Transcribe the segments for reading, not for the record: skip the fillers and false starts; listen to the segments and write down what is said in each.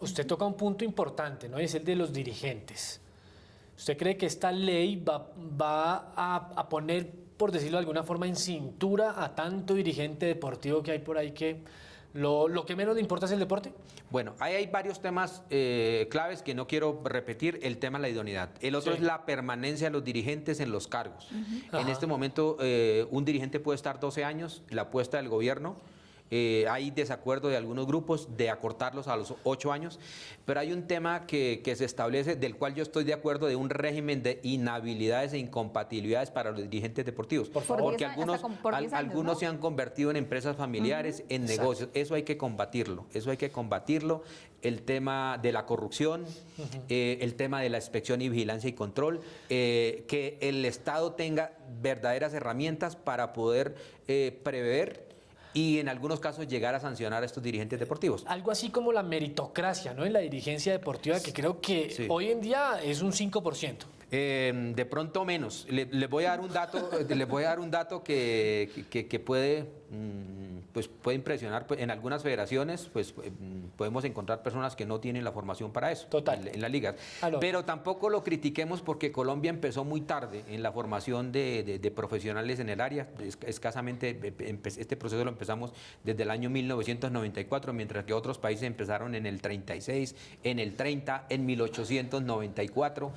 Usted toca un punto importante, ¿no? Es el de los dirigentes. ¿Usted cree que esta ley va a poner, por decirlo de alguna forma, en cintura a tanto dirigente deportivo que hay por ahí que lo que menos le importa es el deporte? Bueno, ahí hay varios temas claves que no quiero repetir. El tema de la idoneidad. El otro es la permanencia de los dirigentes en los cargos. En este momento, un dirigente puede estar 12 años, la apuesta del gobierno. Hay desacuerdo de algunos grupos de acortarlos a los 8 años, pero hay un tema que se establece, del cual yo estoy de acuerdo, de un régimen de inhabilidades e incompatibilidades para los dirigentes deportivos. Por favor. Porque algunos ¿no? se han convertido en empresas familiares, en negocios. Eso hay que combatirlo. Eso hay que combatirlo. El tema de la corrupción, el tema de la inspección y vigilancia y control, que el Estado tenga verdaderas herramientas para poder prever y en algunos casos llegar a sancionar a estos dirigentes deportivos. Algo así como la meritocracia, ¿no? En la dirigencia deportiva, que creo que hoy en día es un 5%. De pronto menos. Les voy a dar un dato, que puede, pues puede impresionar. Pues, en algunas federaciones, pues podemos encontrar personas que no tienen la formación para eso. Total. En las ligas. Pero tampoco lo critiquemos porque Colombia empezó muy tarde en la formación de profesionales en el área. Escasamente este proceso lo empezamos desde el año 1994, mientras que otros países empezaron en el 36, en el 30, en 1894.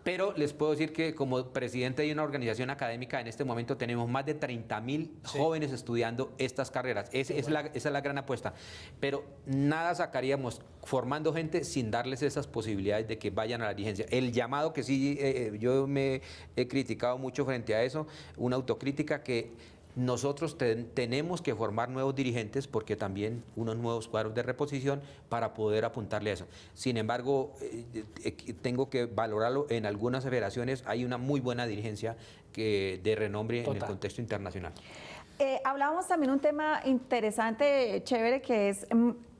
Pero les puedo decir que como presidente de una organización académica en este momento tenemos más de 30.000 jóvenes estudiando estas carreras. Esa es la gran apuesta. Pero nada sacaríamos formando gente sin darles esas posibilidades de que vayan a la dirigencia. El llamado que sí, yo me he criticado mucho frente a eso, una autocrítica que nosotros tenemos que formar nuevos dirigentes porque también unos nuevos cuadros de reposición para poder apuntarle a eso. Sin embargo, tengo que valorarlo. En algunas federaciones hay una muy buena dirigencia de renombre en el contexto internacional. Hablábamos también un tema interesante, chévere, que es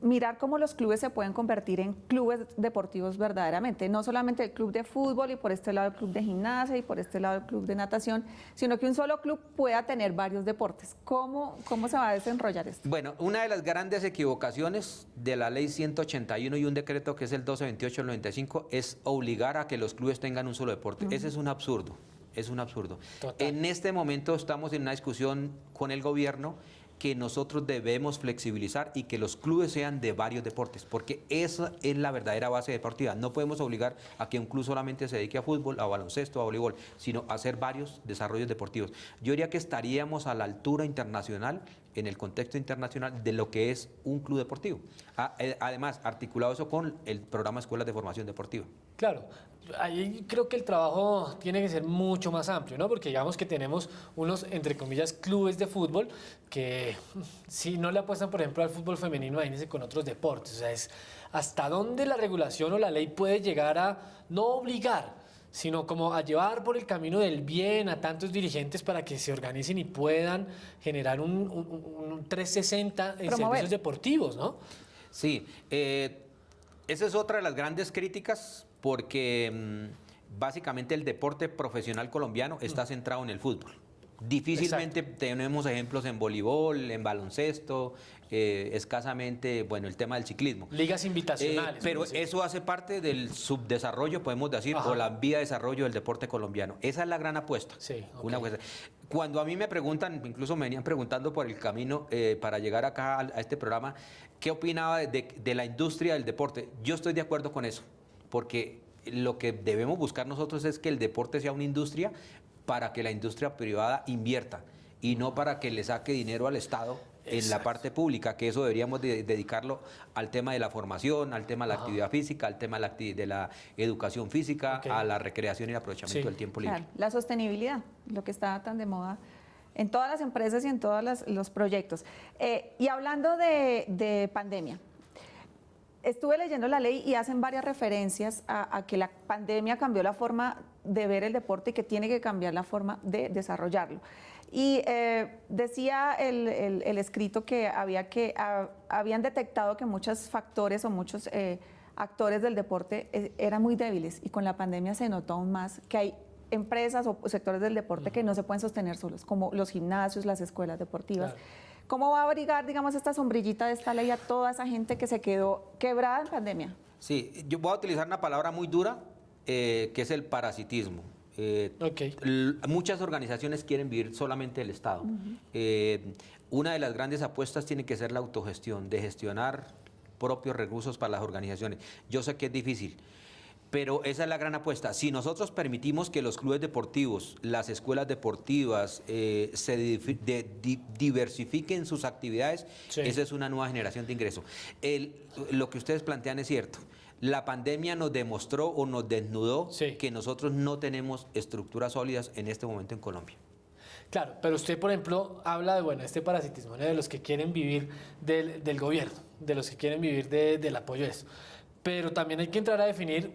mirar cómo los clubes se pueden convertir en clubes deportivos verdaderamente. No solamente el club de fútbol y por este lado el club de gimnasia y por este lado el club de natación, sino que un solo club pueda tener varios deportes. ¿Cómo se va a desenrollar esto? Bueno, una de las grandes equivocaciones de la ley 181 y un decreto que es el 1228 del 95 es obligar a que los clubes tengan un solo deporte. Ese es un absurdo. Es un absurdo. Total. En este momento estamos en una discusión con el gobierno que nosotros debemos flexibilizar y que los clubes sean de varios deportes, porque esa es la verdadera base deportiva. No podemos obligar a que un club solamente se dedique a fútbol, a baloncesto, a voleibol, sino a hacer varios desarrollos deportivos. Yo diría que estaríamos a la altura internacional, en el contexto internacional, de lo que es un club deportivo. Además, articulado eso con el programa Escuelas de Formación Deportiva. Claro, ahí creo que el trabajo tiene que ser mucho más amplio, ¿no? Porque digamos que tenemos unos, entre comillas, clubes de fútbol que si no le apuestan, por ejemplo, al fútbol femenino, imagínense con otros deportes. O sea, es hasta dónde la regulación o la ley puede llegar a no obligar, sino como a llevar por el camino del bien a tantos dirigentes para que se organicen y puedan generar un 360 en servicios deportivos, ¿no? Sí, esa es otra de las grandes críticas porque básicamente el deporte profesional colombiano está centrado en el fútbol. Difícilmente tenemos ejemplos en voleibol, en baloncesto, escasamente, bueno, el tema del ciclismo. Ligas invitacionales. Pero eso hace parte del subdesarrollo, podemos decir, o la vía de desarrollo del deporte colombiano. Esa es la gran apuesta. Sí, una apuesta. Cuando a mí me preguntan, incluso me venían preguntando por el camino para llegar acá a este programa, ¿qué opinaba de la industria del deporte? Yo estoy de acuerdo con eso, porque lo que debemos buscar nosotros es que el deporte sea una industria para que la industria privada invierta y no para que le saque dinero al Estado en la parte pública, que eso deberíamos dedicarlo al tema de la formación, al tema de la actividad física, al tema de la educación física, a la recreación y el aprovechamiento del tiempo libre. Claro, la sostenibilidad, lo que está tan de moda en todas las empresas y en todos los proyectos. Y hablando de pandemia, estuve leyendo la ley y hacen varias referencias a que la pandemia cambió la forma de ver el deporte y que tiene que cambiar la forma de desarrollarlo. Y decía el escrito que habían detectado que muchos factores o muchos actores del deporte eran muy débiles y con la pandemia se notó aún más que hay empresas o sectores del deporte que no se pueden sostener solos, como los gimnasios, las escuelas deportivas. Claro. ¿Cómo va a abrigar, digamos, esta sombrillita de esta ley a toda esa gente que se quedó quebrada en pandemia? Sí, yo voy a utilizar una palabra muy dura, que es el parasitismo. Muchas organizaciones quieren vivir solamente del Estado. Una de las grandes apuestas tiene que ser la autogestión, de gestionar propios recursos para las organizaciones. Yo sé que es difícil, pero esa es la gran apuesta. Si nosotros permitimos que los clubes deportivos, las escuelas deportivas diversifiquen sus actividades, esa es una nueva generación de ingresos. Lo que ustedes plantean es cierto. La pandemia nos demostró o nos desnudó que nosotros no tenemos estructuras sólidas en este momento en Colombia. Claro, pero usted, por ejemplo, habla de, bueno, este parasitismo, ¿no?, de los que quieren vivir del gobierno, de los que quieren vivir del apoyo de eso. Pero también hay que entrar a definir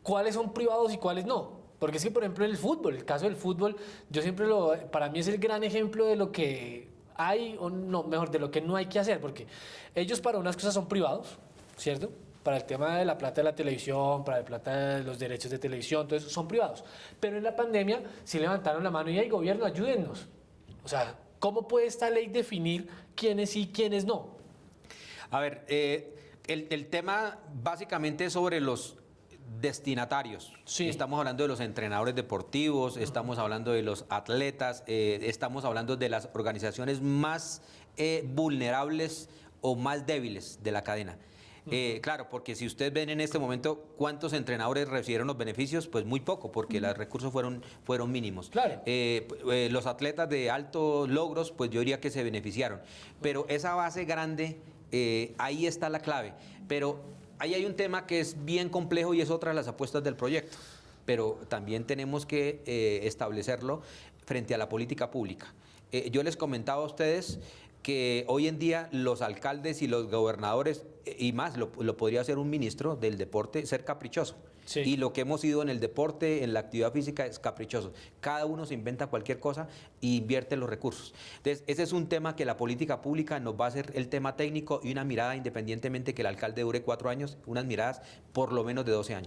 cuáles son privados y cuáles no. Porque es que, por ejemplo, el fútbol, el caso del fútbol, yo siempre para mí es el gran ejemplo de lo que hay, o no, mejor, de lo que no hay que hacer, porque ellos para unas cosas son privados, ¿cierto? Para el tema de la plata de la televisión, para la plata de los derechos de televisión, todo eso son privados. Pero en la pandemia sí levantaron la mano y hay gobierno, ayúdennos. O sea, ¿cómo puede esta ley definir quiénes sí y quiénes no? A ver, el tema básicamente es sobre los destinatarios. Sí. Estamos hablando de los entrenadores deportivos, estamos hablando de los atletas, estamos hablando de las organizaciones más vulnerables o más débiles de la cadena. Claro, porque si ustedes ven en este momento cuántos entrenadores recibieron los beneficios, pues muy poco, porque los recursos fueron mínimos. Claro. Los atletas de altos logros, pues yo diría que se beneficiaron. Pero esa base grande, ahí está la clave. Pero ahí hay un tema que es bien complejo y es otra de las apuestas del proyecto. Pero también tenemos que establecerlo frente a la política pública. Yo les comentaba a ustedes que hoy en día los alcaldes y los gobernadores, y más, lo podría hacer un ministro del deporte, ser caprichoso. Sí. Y lo que hemos ido en el deporte, en la actividad física, es caprichoso. Cada uno se inventa cualquier cosa e invierte los recursos. Entonces, ese es un tema que la política pública nos va a hacer el tema técnico y una mirada, independientemente que el alcalde dure 4 años, unas miradas por lo menos de 12 años.